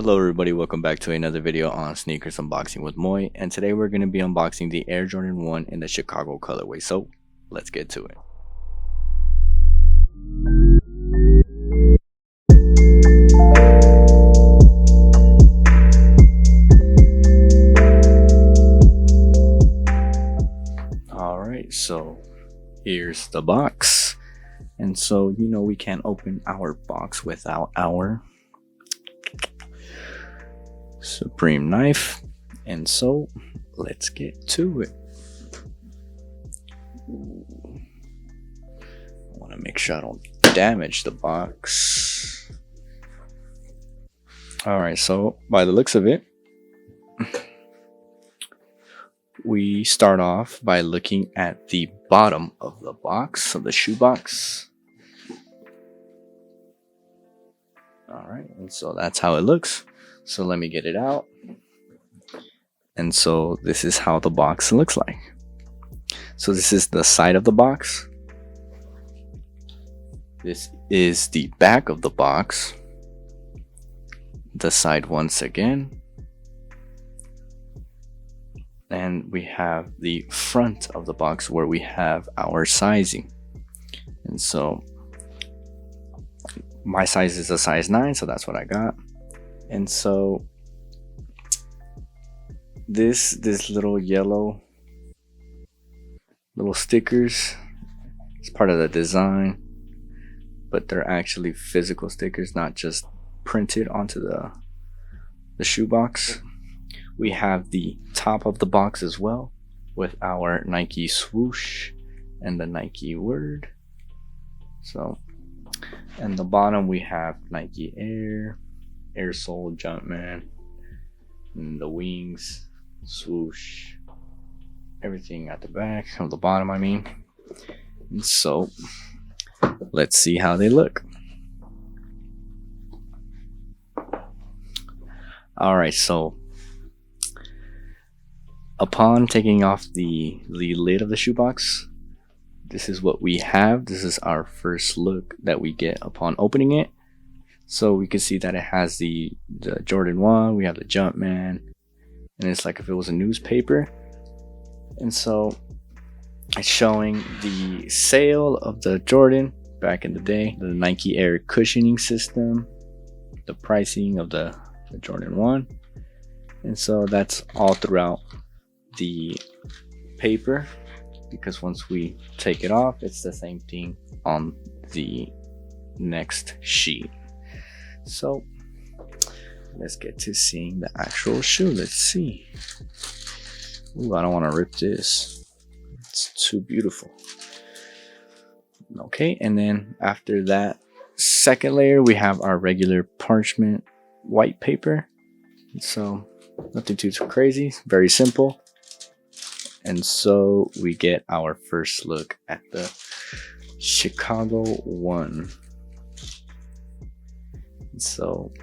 Hello everybody, welcome back to another video on sneakers unboxing with Moi, and today we're going to be unboxing the Air Jordan 1 in the Chicago colorway, so let's get to it. Alright, so here's the box, and so we can't open our box without our Supreme knife, and so let's get to it. I want to make sure I don't damage the box. Alright, so by the looks of it, we start off by looking at the bottom of the box, of the shoebox. Alright, and so that's how it looks. So let me get it out. And so this is how the box looks like. So this is the side of the box. This is the back of the box. The side once again. And we have the front of the box where we have our sizing. And so my size is a size 9, so that's what I got. And so this little yellow little stickers is part of the design, but they're actually physical stickers, not just printed onto the shoebox. We have the top of the box as well with our Nike swoosh and the Nike word. So, and the bottom we have Nike Air Sole, Jumpman, and the wings, swoosh, everything at the back of the bottom, I mean. And so let's see how they look. Alright, so upon taking off the lid of the shoebox, this is what we have. This is our first look that we get upon opening it. So we can see that it has the Jordan 1, we have the Jumpman, and it's like if it was a newspaper. And so it's showing the sale of the Jordan back in the day, the Nike Air cushioning system, the pricing of the Jordan 1. And so that's all throughout the paper, because once we take it off, it's the same thing on the next sheet. So let's get to seeing the actual shoe. Let's see. Ooh, I don't want to rip this. It's too beautiful. Okay, and then after that second layer, we have our regular parchment white paper. So nothing too crazy, very simple. And so we get our first look at the Chicago 1. So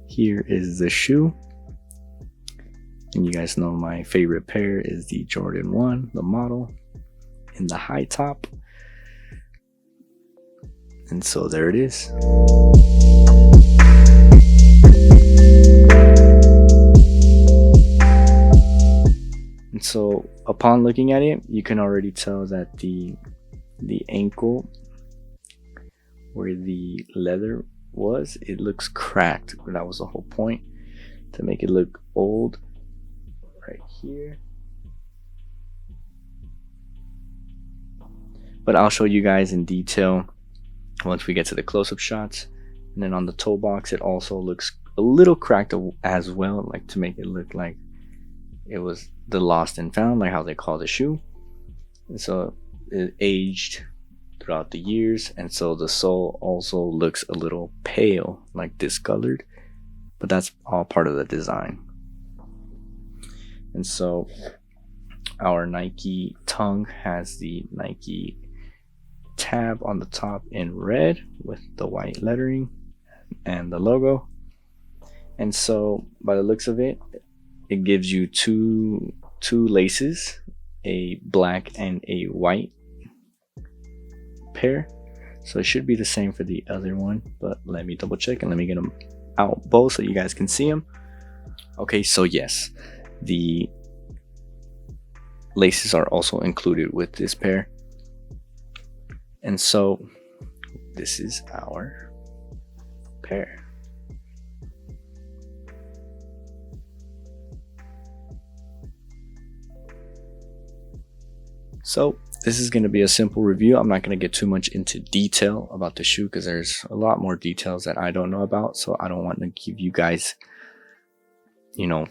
here is the shoe, and you guys know my favorite pair is the Jordan 1, the model in the high top. And so there it is. And so upon looking at it, you can already tell that the ankle where the leather was, it looks cracked. That was the whole point, to make it look old right here. But I'll show you guys in detail once we get to the close-up shots. And then on the toe box, it also looks a little cracked as well, like to make it look like it was the lost and found, like how they call the shoe. And so it aged throughout the years, and so the sole also looks a little pale, like discolored, but that's all part of the design. And so our Nike tongue has the Nike tab on the top in red with the white lettering and the logo. And so by the looks of it, it gives you two laces, a black and a white pair. So it should be the same for the other one, but let me double check and let me get them out both so you guys can see them. Okay, so yes, the laces are also included with this pair. And so this is our pair. So this is going to be a simple review. I'm not going to get too much into detail about the shoe because there's a lot more details that I don't know about. So I don't want to give you guys,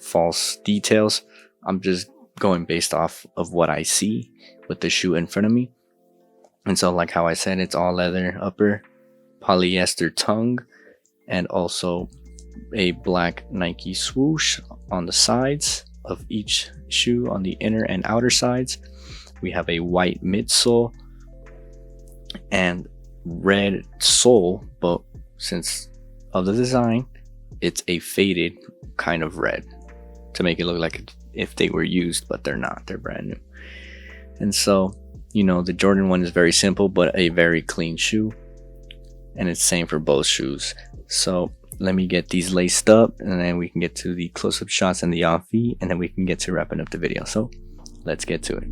false details. I'm just going based off of what I see with the shoe in front of me. And so like how I said, it's all leather upper, polyester tongue, and also a black Nike swoosh on the sides of each shoe on the inner and outer sides. We have a white midsole and red sole, but since of the design, it's a faded kind of red to make it look like if they were used, but they're not. They're brand new. And so, the Jordan one is very simple, but a very clean shoe. And it's same for both shoes. So let me get these laced up, and then we can get to the close-up shots and the off-feet, and then we can get to wrapping up the video. So let's get to it.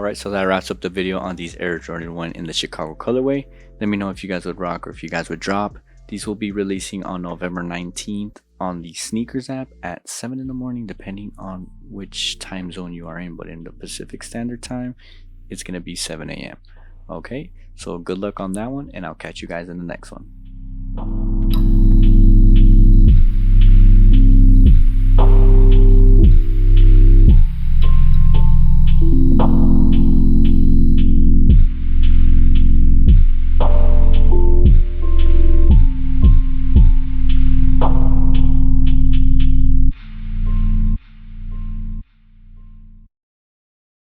Alright, so that wraps up the video on these Air Jordan 1 in the Chicago colorway. Let me know if you guys would rock or if you guys would drop. These will be releasing on November 19th on the Sneakers app at 7 in the morning, depending on which time zone you are in. But in the Pacific Standard Time, it's going to be 7 a.m. Okay, so good luck on that one, and I'll catch you guys in the next one.